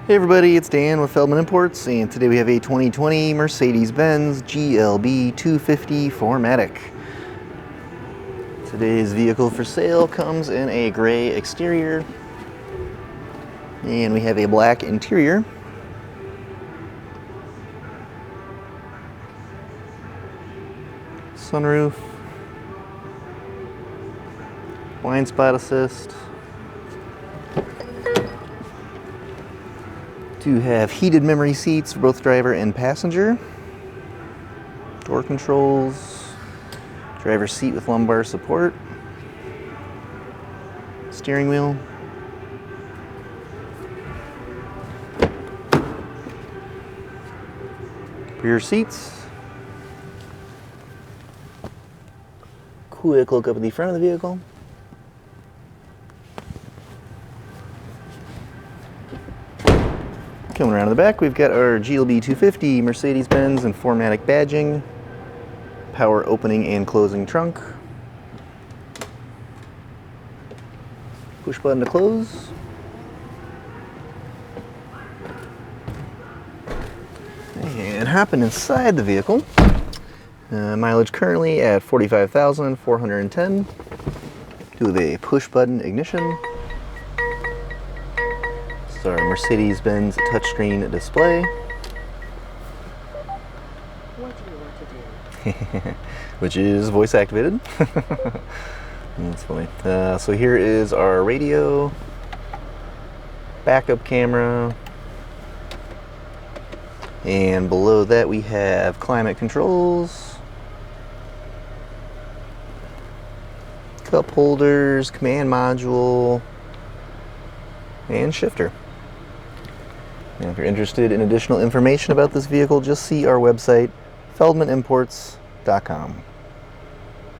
Hey everybody, it's Dan with Feldmann Imports, and today we have a 2020 Mercedes-Benz GLB 250 4MATIC. Today's vehicle for sale comes in a gray exterior, and we have a black interior. Sunroof, blind spot assist. Do have heated memory seats for both driver and passenger. Door controls, driver's seat with lumbar support, steering wheel. Rear seats. Quick look up at the front of the vehicle. Coming around to the back, we've got our GLB 250 Mercedes-Benz and 4MATIC badging, power opening and closing trunk, push button to close, and hopping inside the vehicle. Mileage currently at 45,410. Do have a push button ignition. Our Mercedes-Benz touchscreen display. What do you want to do? Which is voice activated. That's funny. So here is our radio, backup camera, and below that we have climate controls, cup holders, command module, and shifter. And if you're interested in additional information about this vehicle, just see our website, feldmannimports.com.